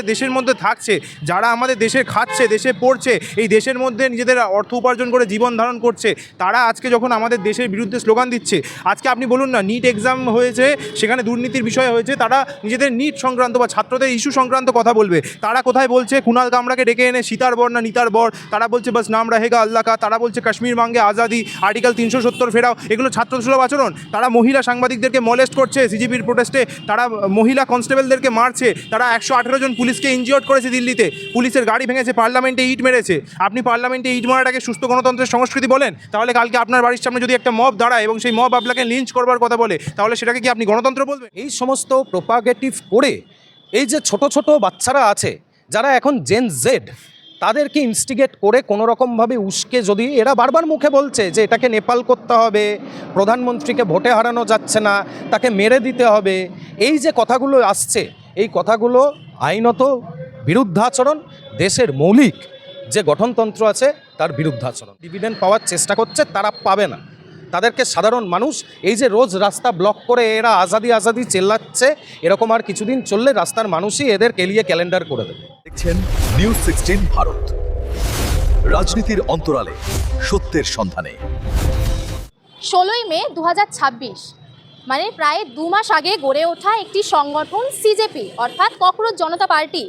আমাদের দেশের মধ্যে থাকছে, যারা আমাদের দেশে খাচ্ছে, দেশে পড়ছে, এই দেশের মধ্যে নিজেদের অর্থ উপার্জন করে জীবন ধারণ করছে, তারা আজকে যখন আমাদের দেশের বিরুদ্ধে স্লোগান দিচ্ছে, আজকে আপনি বলুন না, নিট এক্সাম হয়েছে, সেখানে দুর্নীতির বিষয় হয়েছে, তারা নিজেদের নিট সংক্রান্ত বা ছাত্রদের ইস্যু সংক্রান্ত কথা বলবে, তারা কোথায় বলছে কুণাল কামরাকে ডেকে এনে সীতার বর না নিতার বর, তারা বলছে বাস নাম রাহেগা আল্লাহ কা, তারা বলছে কাশ্মীর মাঙ্গে আজাদি, আর্টিকেল 370 ফেরাও, এগুলো ছাত্রসুলভ আচরণ। তারা মহিলা সাংবাদিকদেরকে মলেস্ট করছে, সিজিপির প্রোটেস্টে তারা মহিলা কনস্টেবলদেরকে মারছে, তারা 118 জন পুলিশকে ইনজিওর্ড করেছে দিল্লিতে, পুলিশের গাড়ি ভেঙেছে, পার্লামেন্টে ইট মেরেছে। আপনি পার্লামেন্টে ইট মারাটাকে সুস্থ গণতন্ত্রের সংস্কৃতি বলেন? তাহলে কালকে আপনার বাড়ির সামনে যদি একটা মব দাঁড়ায় এবং সেই মব আপনাকে লিঞ্চ করবার কথা বলে, তাহলে সেটাকে কি আপনি গণতন্ত্র বলবেন? এই সমস্ত প্রোপাগেটিভ করে এই যে ছোট ছোট বাচ্চারা আছে যারা এখন জেন জেড, তাদেরকে ইনস্টিগেট করে কোনো রকমভাবে উস্কে, যদি এরা বারবার মুখে বলছে যে এটাকে নেপাল করতে হবে, প্রধানমন্ত্রীকে ভোটে হারানো যাচ্ছে না, তাকে মেরে দিতে হবে, এই যে কথাগুলো আসছে, এই কথাগুলো আইনত বিরুদ্ধাচরণ, দেশের মৌলিক যে গঠনতন্ত্র আছে তার বিরুদ্ধাচরণ। ডিভিডেন্ড পাওয়ার চেষ্টা করছে, তারা পাবে না। তাদেরকে সাধারণ মানুষ, এই যে রোজ রাস্তা ব্লক করে এরা আজাদি আজাদি চেল্লাচ্ছে, এরকম আর কিছুদিন চললে রাস্তার মানুষই এদের কেলিয়ে ক্যালেন্ডার করে দেবে। দেখছেন নিউজ 16 ভারত, রাজনীতির অন্তরালে সত্যের সন্ধানে। 16ই মে 2026, মানে প্রায় 2 মাস আগে গড়ে ওঠা একটি সংগঠন সিজেপি, অর্থাৎ ককরোচ জনতা পার্টি,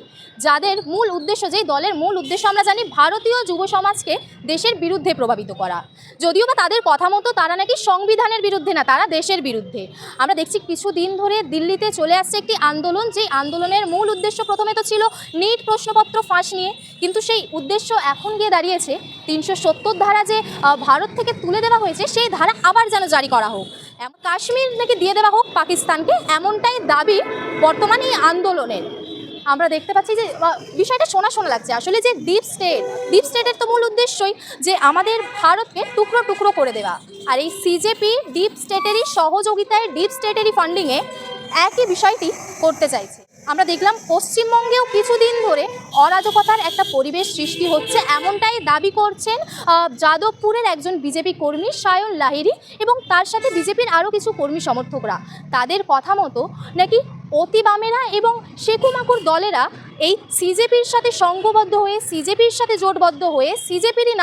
যাদের মূল উদ্দেশ্য, যেই দলের মূল উদ্দেশ্য আমরা জানি ভারতীয় যুব সমাজকে দেশের বিরুদ্ধে প্রভাবিত করা। যদিও বা তাদের কথা মতো তারা নাকি সংবিধানের বিরুদ্ধে না, তারা দেশের বিরুদ্ধে। আমরা দেখছি কিছুদিন ধরে দিল্লিতে চলে আসছে একটি আন্দোলন, যেই আন্দোলনের মূল উদ্দেশ্য প্রথমে তো ছিল নিট প্রশ্নপত্র ফাঁস নিয়ে, কিন্তু সেই উদ্দেশ্য এখন গিয়ে দাঁড়িয়েছে 370 ধারা যে ভারত থেকে তুলে দেওয়া হয়েছে, সেই ধারা আবার যেন জারি করা হোক, কাশ্মীর নাকি দিয়ে দেওয়া হোক পাকিস্তানকে, এমনটাই দাবি বর্তমানে এই আন্দোলনের। আমরা দেখতে পাচ্ছি যে বিষয়টা শোনা লাগছে, আসলে যে ডিপ স্টেটের তো মূল উদ্দেশ্যই যে আমাদের ভারতকে টুকরো টুকরো করে দেওয়া, আর এই সিজেপি ডিপ স্টেটেরই সহযোগিতায়, ডিপ স্টেটেরই ফান্ডিংয়ে একই বিষয়টি করতে চাইছে। আমরা দেখলাম পশ্চিমবঙ্গেও কিছুদিন ধরে অরাজকতার একটা পরিবেশ সৃষ্টি হচ্ছে, এমনটাই দাবি করছেন যাদবপুরের একজন বিজেপি কর্মী সায়ন লাহিড়ী এবং তার সাথে বিজেপির আরও কিছু কর্মী সমর্থকরা। তাদের কথা মতো নাকি অতি বামেরা এবং শেকুমাকুর দলেরা এই সিজেপির সাথে সংঘবদ্ধ হয়ে, সিজেপির সাথে জোটবদ্ধ হয়ে, সিজেপিরই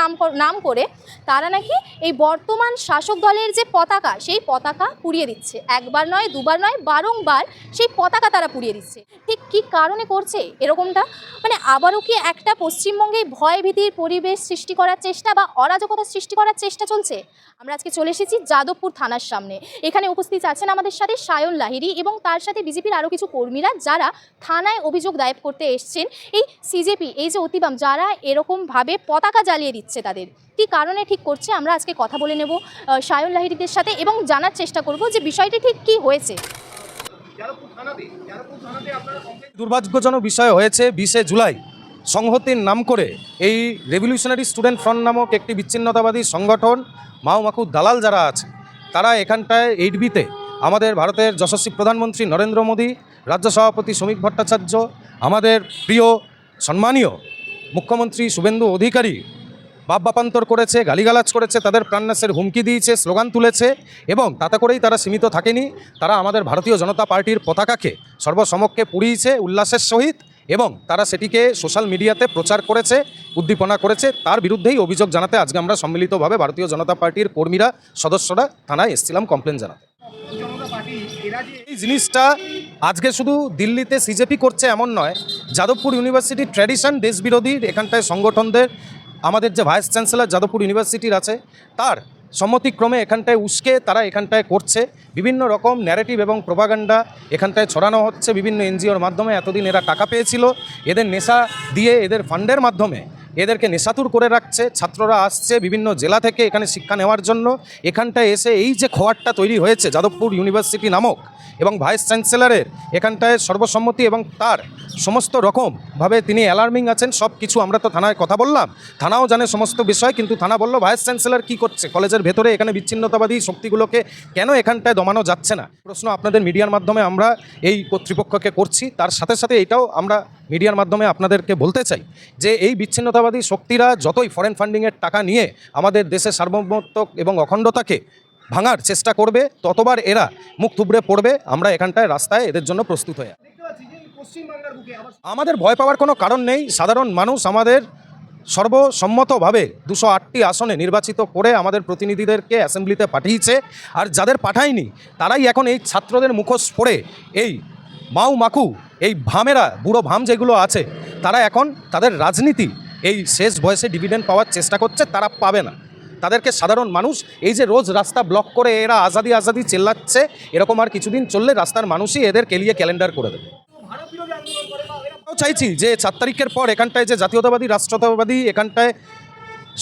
নাম করে তারা নাকি এই বর্তমান শাসক দলের যে পতাকা, সেই পতাকা পুড়িয়ে দিচ্ছে। একবার নয়, দুবার নয়, বারংবার সেই পতাকা তারা পুড়িয়ে দিচ্ছে। ঠিক কী কারণে করছে এরকমটা? মানে আবারও কি একটা পশ্চিমবঙ্গে ভয় ভীতির পরিবেশ সৃষ্টি করার চেষ্টা বা অরাজকতা সৃষ্টি করার চেষ্টা চলছে? আমরা আজকে চলে এসেছি যাদবপুর থানার সামনে। এখানে উপস্থিত আছেন আমাদের সাথে সায়ন লাহিড়ী এবং তার সাথে বিজেপির আরও কিছু কর্মীরা, যারা থানায় অভিযোগ দায়ের করতে এসছেন এই সিজেপি, এই যে অতিবাম, যারা এরকমভাবে পতাকা জ্বালিয়ে দিচ্ছে, তাদের কী কারণে ঠিক করছে আমরা আজকে কথা বলে নেব সায়ন লাহিড়ীদের সাথে এবং জানার চেষ্টা করব যে বিষয়টি ঠিক কী হয়েছে। দুর্ভাগ্যজনক বিষয় হয়েছে, 20 জুলাই সংহতির নাম করে এই রেভলিউশনারি স্টুডেন্ট ফ্রন্ট নামক একটি বিচ্ছিন্নতাবাদী সংগঠন, মাও-মাখুর দালাল যারা আছে, তারা এখানটায় 8বিতে আমাদের ভারতের যশস্বী প্রধানমন্ত্রী নরেন্দ্র মোদী, রাজ্য সভাপতি শ্রমিক ভট্টাচার্য, আমাদের প্রিয় সম্মানীয় মুখ্যমন্ত্রী শুভেন্দু অধিকারী বাপান্তর করেছে, গালিগালাজ করেছে, তাদের প্রাণনাশের হুমকি দিয়েছে, স্লোগান তুলেছে, এবং তাতে করেই তারা সীমিত থাকেনি। তারা আমাদের ভারতীয় জনতা পার্টির পতাকাকে সর্বসমক্ষে পুড়িয়েছে উল্লাসের সহিত, এবং তারা সেটিকে সোশ্যাল মিডিয়াতে প্রচার করেছে, উদ্দীপনা করেছে। তার বিরুদ্ধেই অভিযোগ জানাতে আজকে আমরা সম্মিলিতভাবে ভারতীয় জনতা পার্টির কর্মীরা, সদস্যরা থানায় এসেছিলাম কমপ্লেন জানাতে। এই জিনিসটা আজকে শুধু দিল্লিতে সিজেপি করছে এমন নয়, যাদবপুর ইউনিভার্সিটির ট্র্যাডিশন দেশবিরোধীর এখানটায় সংগঠনদের, আমাদের যে ভাইস চ্যান্সেলর যাদবপুর ইউনিভার্সিটির আছে, তার সম্মতিক্রমে এখানটায় উস্কে তারা এখানটায় করছে বিভিন্ন রকম ন্যারেটিভ এবং প্রোপাগান্ডা এখানটায় ছড়ানো হচ্ছে বিভিন্ন এনজিওর মাধ্যমে। এতদিন এরা টাকা পেয়েছিল, এদের নেশা দিয়ে, এদের ফান্ডের মাধ্যমে এদেরকে নেশাতুর করে রাখছে। ছাত্ররা আসছে বিভিন্ন জেলা থেকে এখানে শিক্ষা নেওয়ার জন্য, এখানটায় এসে এই যে খোয়ারটা তৈরি হয়েছে যাদবপুর ইউনিভার্সিটি নামক, এবং ভাইস চ্যান্সেলরের এখানটায় সর্বসম্মতি এবং তার সমস্ত রকমভাবে তিনি অ্যালার্মিং আছেন, সব কিছু আমরা তো থানায় কথা বললাম, থানাও জানে সমস্ত বিষয়, কিন্তু থানা বলল ভাইস চ্যান্সেলর কী করছে কলেজের ভেতরে, এখানে বিচ্ছিন্নতাবাদী শক্তিগুলোকে কেন এখানটায় দমানো যাচ্ছে না। প্রশ্ন আপনাদের মিডিয়ার মাধ্যমে আমরা এই কর্তৃপক্ষকে করছি, তার সাথে সাথে এটাও আমরা মিডিয়ার মাধ্যমে আপনাদেরকে বলতে চাই যে এই বিচ্ছিন্নতাবাদী শক্তিরা যতই ফরেন ফান্ডিংয়ের টাকা নিয়ে আমাদের দেশের সার্বভৌমত্ব এবং অখণ্ডতাকে ভাঙার চেষ্টা করবে, ততবার এরা মুখ থুবড়ে পড়বে। আমরা এখানটায় রাস্তায় এদের জন্য প্রস্তুত হয়ে আমাদের ভয় পাওয়ার কোনো কারণ নেই। সাধারণ মানুষ আমাদের সর্বসম্মতভাবে 208টি আসনে নির্বাচিত করে আমাদের প্রতিনিধিদেরকে অ্যাসেম্বলিতে পাঠিয়েছে। আর যাদের পাঠায়নি তারাই এখন এই ছাত্রদের মুখোশ পড়ে এই মাউ মাকু, এই ভামেরা, বুড়ো ভাম যেগুলো আছে, তারা এখন তাদের রাজনীতি এই শেষ বয়সে ডিভিডেন্ড পাওয়ার চেষ্টা করছে। তারা পাবে না। তাদেরকে সাধারণ মানুষ এই যে রোজ রাস্তা ব্লক করে এরা আজাদি আজাদি চেল্লাচ্ছে, এরকম আর কিছুদিন চললে রাস্তার মানুষই এদের কেলিয়ে ক্যালেন্ডার করে দেবে। চাইছি যে 4 তারিখের পর এখানটায় যে জাতীয়তাবাদী রাষ্ট্রতাবাদী এখানটায়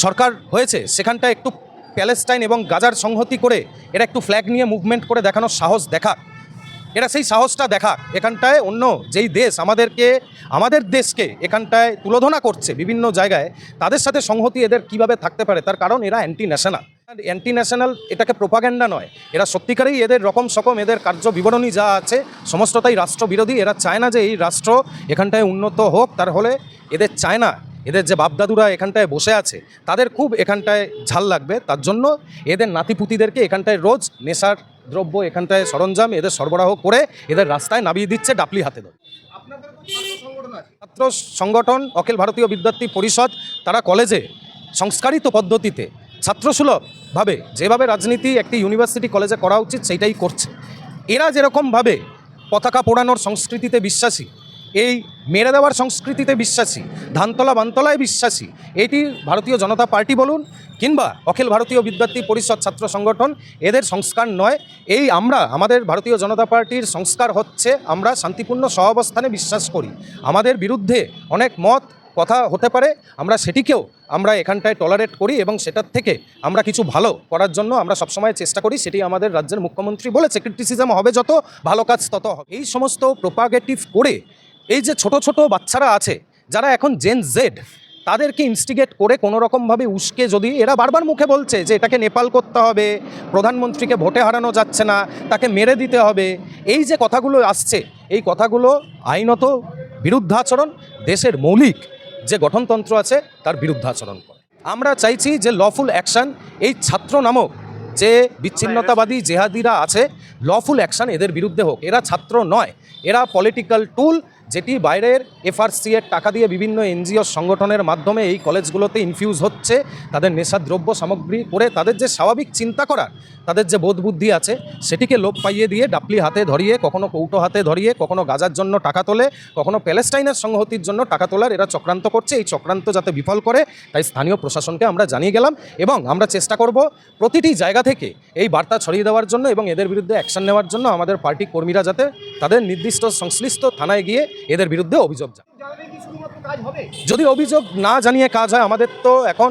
সরকার হয়েছে, সেখানটায় একটু প্যালেস্টাইন এবং গাজার সংহতি করে এরা একটু ফ্ল্যাগ নিয়ে মুভমেন্ট করে দেখানোর সাহস দেখাক। এরা সেই সাহসটা দেখাক। এখানটায় অন্য যেই দেশ আমাদের দেশকে এখানটায় তুলোধনা করছে বিভিন্ন জায়গায়, তাদের সাথে সংহতি এদের কিভাবে থাকতে পারে, তার কারণ এরা অ্যান্টি ন্যাশনাল, এটাকে প্রোপাগ্যান্ডা নয়। এরা সত্যিকারেই এদের রকম সকম এদের কার্য বিবরণী যা আছে সমস্তটাই রাষ্ট্রবিরোধী। এরা চায় না যে এই রাষ্ট্র এখানটায় উন্নত হোক। তার হলে এদের চায় না এদের যে বাপদাদুরা এখানটায় বসে আছে তাদের খুব এখানটায় ঝাল লাগবে। তার জন্য এদের নাতিপুতিদেরকে এখানটায় রোজ নেশার দ্রব্য এখানটায় সরঞ্জাম এদের সরবরাহ করে এদের রাস্তায় নামিয়ে দিচ্ছে ডাপলি হাতে ধরে। ছাত্র সংগঠন অখিল ভারতীয় বিদ্যার্থী পরিষদ, তারা কলেজে সংস্কারিত পদ্ধতিতে ছাত্রসুলভভাবে যেভাবে রাজনীতি একটি ইউনিভার্সিটি কলেজে করা উচিত সেইটাই করছে। এরা যেরকমভাবে পতাকা পোড়ানোর সংস্কৃতিতে বিশ্বাসী, এই মেরে দেওয়ার সংস্কৃতিতে বিশ্বাসী, ধানতলা বানতলায় বিশ্বাসী, এটি ভারতীয় জনতা পার্টি বলুন কিংবা অখিল ভারতীয় বিদ্যার্থী পরিষদ ছাত্র সংগঠন, এদের সংস্কার নয়। এই আমাদের ভারতীয় জনতা পার্টির সংস্কার হচ্ছে আমরা শান্তিপূর্ণ সহাবস্থানে বিশ্বাস করি। আমাদের বিরুদ্ধে অনেক মত কথা হতে পারে, আমরা সেটিকেও আমরা এখানটায় টলারেট করি এবং সেটার থেকে আমরা কিছু ভালো করার জন্য আমরা সবসময় চেষ্টা করি। সেটি আমাদের রাজ্যের মুখ্যমন্ত্রী বলেছে, ক্রিটিসিজম হবে যত, ভালো কাজ তত হবে। এই সমস্ত প্রোপাগেটিভ করে এই যে ছোট ছোট বাচ্চারা আছে যারা এখন জেন জেড, তাদেরকে ইনস্টিগেট করে কোনো রকমভাবে উস্কে, যদি এরা বারবার মুখে বলছে যে এটাকে নেপাল করতে হবে, প্রধানমন্ত্রীকে ভোটে হারানো যাচ্ছে না, তাকে মেরে দিতে হবে, এই যে কথাগুলো আসছে, এই কথাগুলো আইনত বিরুদ্ধাচরণ, দেশের মৌলিক যে গঠনতন্ত্র আছে তার বিরুদ্ধাচরণ করে। আমরা চাইছি যে লফুল অ্যাকশান, এই ছাত্র নামক যে বিচ্ছিন্নতাবাদী জেহাদিরা আছে, লফুল অ্যাকশান এদের বিরুদ্ধে হোক। এরা ছাত্র নয়, এরা পলিটিক্যাল টুল, যেটি বাইরের এফআরসি এর টাকা দিয়ে বিভিন্ন এনজিও সংগঠনের মাধ্যমে এই কলেজগুলোতে ইনফিউজ হচ্ছে। তাদের নেশাদ্রব্য সামগ্রী করে তাদের যে স্বাভাবিক চিন্তা করার, তাদের যে বোধ বুদ্ধি আছে সেটিকে লোপ পাইয়ে দিয়ে ডাপলি হাতে ধরিয়ে, কখনো কৌটো হাতে ধরিয়ে, কখনো গাজার জন্য টাকা তোলে, কখনো প্যালেস্টাইনের সংহতির জন্য টাকা তোলার এরা চক্রান্ত করছে। এই চক্রান্ত যাতে বিফল করে তাই স্থানীয় প্রশাসনকে আমরা জানিয়ে গেলাম এবং আমরা চেষ্টা করব প্রতিটি জায়গা থেকে এই বার্তা ছড়িয়ে দেওয়ার জন্য এবং এদের বিরুদ্ধে অ্যাকশন নেওয়ার জন্য আমাদের পার্টি কর্মীরা যাতে তাদের নির্দিষ্ট সংশ্লিষ্ট থানায় গিয়ে এদের বিরুদ্ধে অভিযোগ জানায়। যদি অভিযোগ না জানিয়ে কাজ হয়, আমাদের তো এখন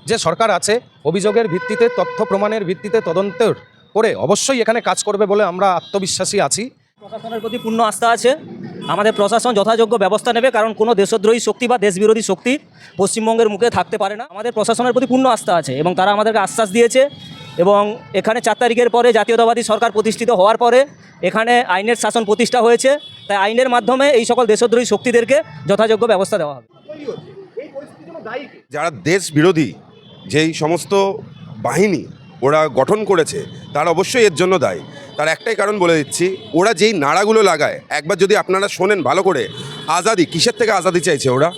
যে সরকার আছে অভিযোগের ভিত্তিতে, তথ্য প্রমাণের ভিত্তিতে তদন্ত করে অবশ্যই এখানে কাজ করবে বলে আমরা আত্মবিশ্বাসী আছি। প্রশাসনের প্রতি পূর্ণ আস্থা আছে। আমাদের প্রশাসন যথাযোগ্য ব্যবস্থা নেবে, কারণ কোনো দেশদ্রোহী শক্তি বা দেশবিরোধী শক্তি পশ্চিমবঙ্গের মুখে থাকতে পারে না। আমাদের প্রশাসনের প্রতি পূর্ণ আস্থা আছে এবং তারা আমাদেরকে আশ্বাস দিয়েছে এবং এখানে 4 তারিখের পরে জাতীয়তাবাদী সরকার প্রতিষ্ঠিত হওয়ার পরে এখানে আইনের শাসন প্রতিষ্ঠা হয়েছে। তাই আইনের মাধ্যমে এই সকল দেশদ্রোহী শক্তিদেরকে যথাযোগ্য ব্যবস্থা দেওয়া হবে। যারা দেশ বিরোধী যেই সমস্ত বাহিনী ওরা গঠন করেছে তারা অবশ্যই এর জন্য দায়ী। তার একটাই কারণ বলে দিচ্ছি, ওরা যেই নাড়াগুলো লাগায়, একবার যদি আপনারা শোনেন ভালো করে, আজাদি, কিসের থেকে আজাদি চাইছে ওরা?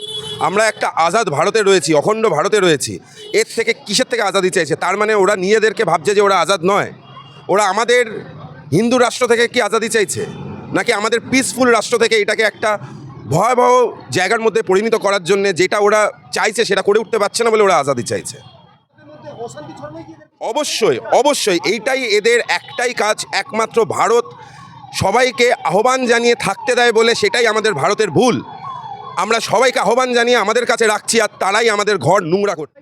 আমরা একটা আজাদ ভারতে রয়েছি, অখণ্ড ভারতে রয়েছি, এর থেকে কিসের থেকে আজাদি চাইছে? তার মানে ওরা নিজেদেরকে ভাবছে যে ওরা আজাদ নয়। ওরা আমাদের হিন্দু রাষ্ট্র থেকে কি আজাদি চাইছে, নাকি আমাদের পিসফুল রাষ্ট্র থেকে এটাকে একটা ভয়াবহ জায়গার মধ্যে পরিণত করার জন্য যেটা ওরা চাইছে সেটা করে উঠতে পারছে না বলে ওরা আজাদি চাইছে? অবশ্যই অবশ্যই এইটাই এদের একটাই কাজ, একমাত্র ভারত সবাইকে আহ্বান জানিয়ে থাকতে দেয় বলে সেটাই আমাদের ভারতের ভুল। আমরা সবাইকে আহ্বান জানিয়ে আমাদের কাছে রাখছি আর তারাই আমাদের ঘর নোংরা করছে।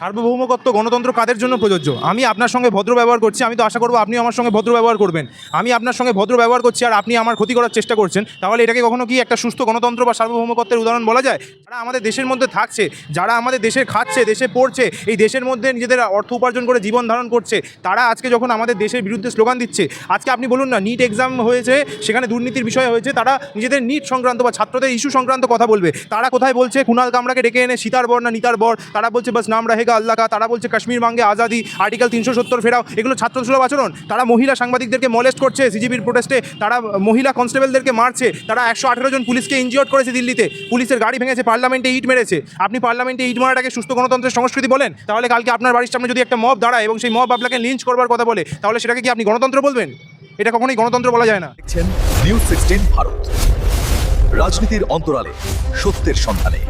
সার্বভৌমত্ব গণতন্ত্র কাদের জন্য প্রযোজ্য? আমি আপনার সঙ্গে ভদ্র ব্যবহার করছি, আমি তো আশা করবো আপনি আমার সঙ্গে ভদ্র ব্যবহার করবেন। আমি আপনার সঙ্গে ভদ্র ব্যবহার করছি আর আপনি আমার ক্ষতি করার চেষ্টা করছেন, তাহলে এটাকে কখনো কি একটা সুস্থ গণতন্ত্র বা সার্বভৌমত্বের উদাহরণ বলা যায়? যারা আমাদের দেশের মধ্যে থাকছে, যারা আমাদের দেশে খাচ্ছে, দেশে পড়ছে, এই দেশের মধ্যে নিজেদের অর্থ উপার্জন করে জীবন ধারণ করছে, তারা আজকে যখন আমাদের দেশের বিরুদ্ধে স্লোগান দিচ্ছে, আজকে আপনি বলুন না, নিট এক্সাম হয়েছে, সেখানে দুর্নীতির বিষয় হয়েছে, তারা নিজেদের নিট সংক্রান্ত বা ছাত্রদের ইস্যু সংক্রান্ত কথা বলবে। তারা কোথায় বলছে কুণাল কামরাকে ডেকে এনে সীতার বর না নিতার বর, তারা বলছে বাস নাম রাহেগা আল্লাহ কা, তারা বলছে কাশ্মীর মাঙ্গে আজাদি, আর্টিকেল 370 ফেরাও। এগুলো ছাত্রসুলভ আচরণ। তারা মহিলা সাংবাদিকদেরকে মলেস্ট করছে সিজিবির প্রোটেস্টে, তারা মহিলা কনস্টেবলদেরকে মারছে, তারা 118 জন পুলিশকে ইনজিওর্ড করেছে দিল্লিতে, পুলিশের গাড়ি ভেঙেছে, পার্লামেন্টে ইট মেরেছে। আপনি পার্লামেন্টে ইট মারাটাকে সুস্থ গণতন্ত্রের সংস্কৃতি বলেন? তাহলে কালকে আপনার বাড়ির সামনে যদি একটা মব দাঁড়ায় এবং সেই মব আপনাকে লিঞ্চ করবার কথা বলে, তাহলে সেটাকে কি আপনি গণতন্ত্র বলবেন? এটা কখনোই গণতন্ত্র বলা যায় না। দেখছেন নিউজ 16 ভারত, রাজনীতির অন্তরালে সত্যের সন্ধানে।